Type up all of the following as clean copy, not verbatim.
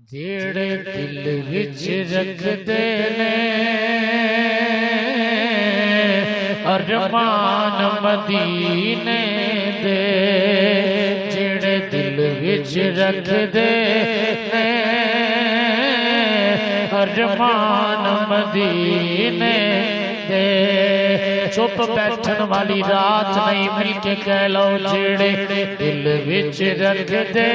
जेड़े दिल विच रखदे ने अरमान मदीने दे, जेड़े दिल विच रखदे ने अरमान मदीने दे। चुप बैठन वाली रात नहीं, मिलके कह लो जेड़े दिल विच रखदे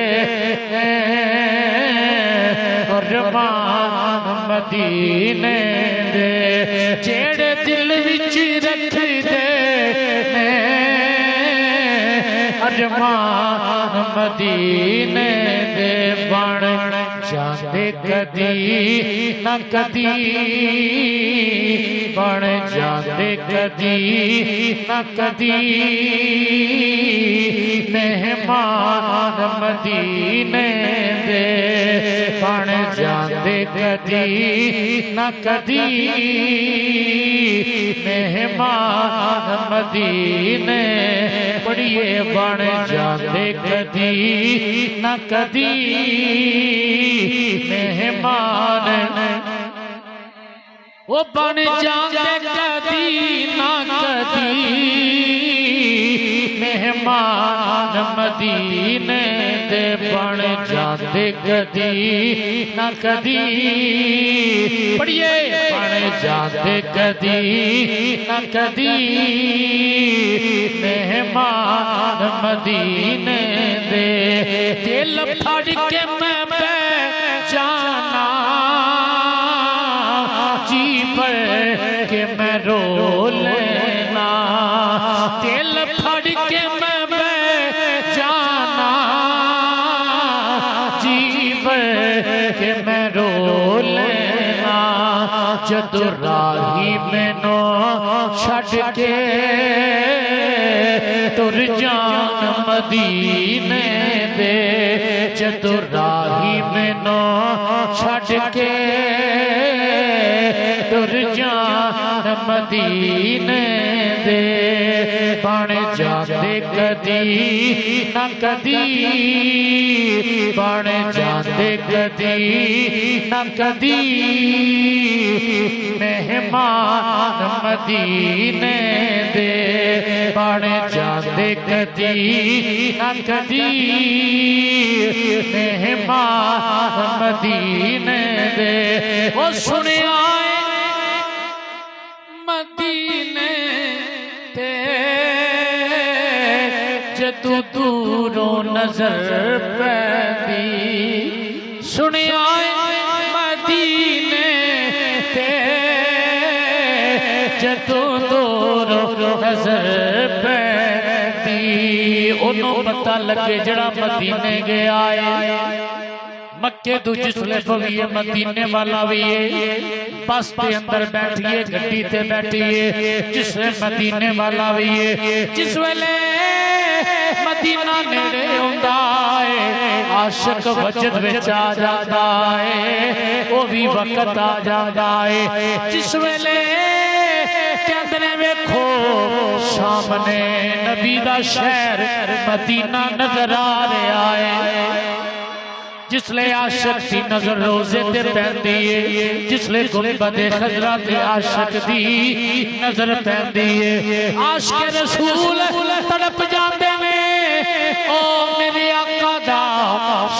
अरमान मदीने दे, जेड़े दिल विच रखदे अरमान मदीने दे। बन जाते कदी न कदी, बन जाते कदी न कदी मेहमान मदीने दे। बन जाते कदी न कदी मेहमान मदीने, पढ़िए बन जाते कदी न कदी मेहमान, वो बन जाते कदी न कदी मेहमान मदीने दे। बन जाते कदी न कदी, पढ़िए बन जाते कदी न कदी मेहमान मदीने दे। दिल फड़ के मैं जाना जी पर के मैं रो लेना, दिल फड़ के मैं जाना जी पर के मैं रो लेना। जदों राही मैनू छड़ के तुर जान मदीने दे, जदों राही मैनू छड़ के तुर जान मदीने दे। बन जाते कदी न कदी, बन जाते कदी न कदी मेहमान मदीने दे। बन जाते कदी न कदी मेहमान मदीने दे। ओ सुनिया मदीने ते जदों दूरों नजर पैंदी, सुनिया मदीने ते जदों दूरों नजर पैंदी। ओनू पता लगे जड़ा मदीने गया है, मक्के तू जिसले पवीए मदीने वाला भी है। बस के अंदर बैठिए, गड्डी ते बैठिए, जिसले मदीने वाला भी है। जिस वेले मदीना नेड़े हुंदा है, आशिक वजद विच आ जाता है, वो भी वक्त आ जाता है। जिस वेले कहंदे ने वेखो सामने नबी दा शहर मदीना नजर आ रहा है, जिसले आशिक दी नजर रोजे ते पैंदी है, जिसले गुंबदे खजरा ते आशिक दी नजर पैंदी है। आशिक रसूल तड़प जाते ने, ओ मेरे आका दा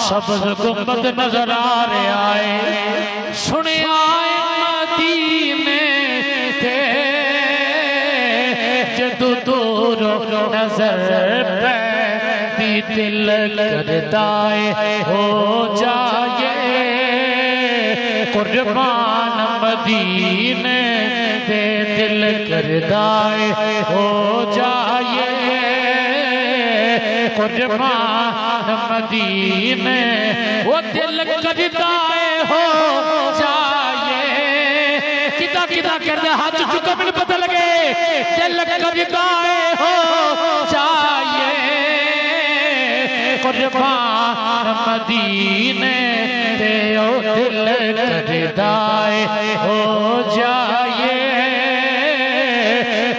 सब्ज़ गुंबद नजर आ रहा है। सुनिया मदीने ते जदों दूरों नजर पैंदी, दिल करता है हो जाए कुर्बान मदीने दे। दिल करता है हो जाए कुर्बान मदीने, वो दिल करता है हो जाए। किता किता करते हाथ चुका मैंने पता लगे, दिल करता है हो जाए कुर्बान मदीने ते। ओ दिल करता है हो जाए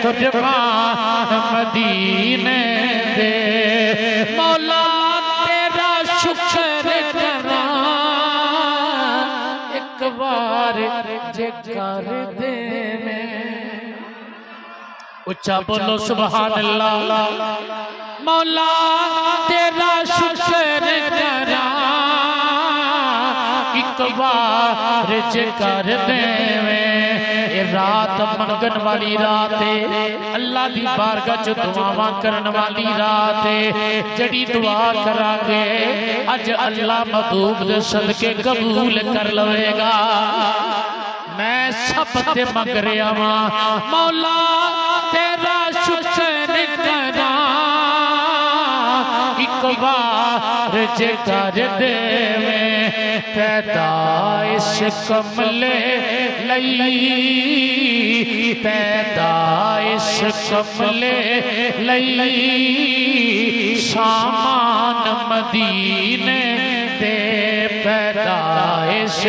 कुर्बान मदीने दे। मौला तेरा शुक्र करा बार जे कर देवें। उच्चा बोलो सुभान अल्लाह। मौला तेरा शुक्र करा एक बार जे कर देवें। रात मंगन वाली रात है, अल्लाह दी बारगाह च दुआवां करन वाली रात है। जड़ी दुआ करांगे अज अल्लाह महबूब दे सदके कबूल कर लवेगा। मैं सब ते मंग रहा वां मौला तेरा शुक्र करा एक बार जे कर देवें। पैदाइश कमले लई पैदाइश कमले लई सामान मदीने दे। पैदाइश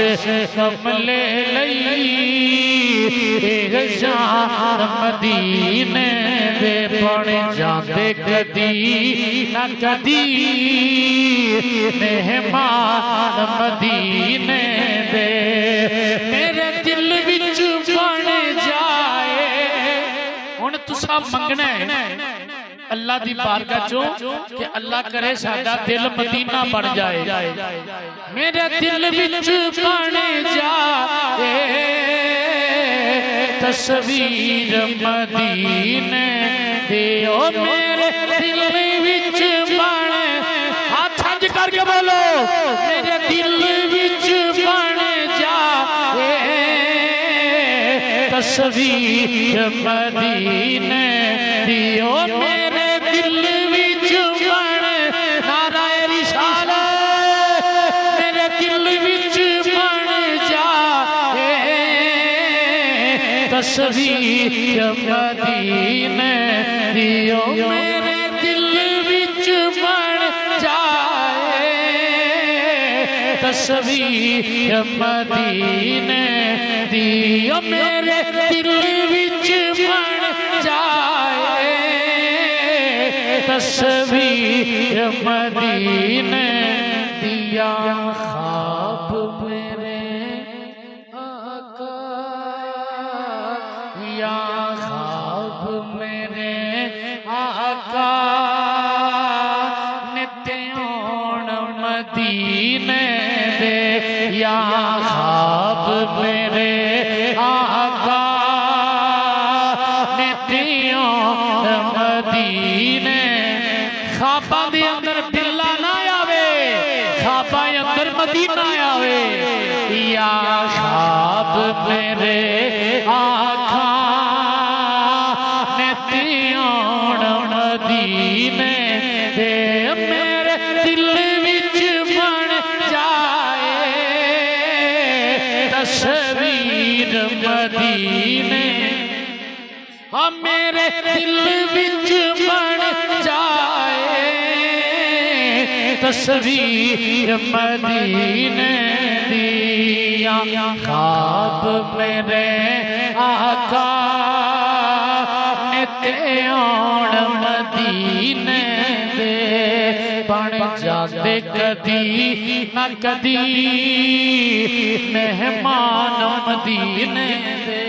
कमले लई जान मदीने दे। बन जाते कदी न कदी मेहमान मदीने दे। मेरे दिल विच बन जाए। हुण तुसां मंगना है अल्लाह दी बारगाह चो कि अल्लाह करे साडा दिल मदीना बन जाए। मेरे दिल विच बन जाए तस्वीर मदीने दे। ओ मेरे दिल विच बन हाथ छंज करके बोलो मेरे दिल विच बन जाए तस्वीर मदीने दी। ओ मेरे दिल विच बन नाराए रिसालत मेरे दिल विच बन जाए तस्वीर मदीने दी। ओ मेरे दिल विच बन जाए तस्वीर मदीने दी। ओ मेरे दिल विच बन जाए तस्वीर मदीने दिया। ख्वाब मेरे आका या ख्वाब मेरे आका नित्योण मदीने दे। या ख्वाब मेरे आका नित्योण मदीने। ख्वाबां दे अंदर बिल्ला ना आवे ख्वाबां अंदर मदीना आवे। या ख्वाब मेरे आका नित्योण मदीने दे। मेरे दिल विच बन जाए तस्वीर मदीने। हाँ मेरे दिल विच बन जाए तस्वीर मदीने दिया। ख्वाब मेरे आका नित्योण मदीने दे। बन जाते कदी न कदी मेहमान मदीने दे।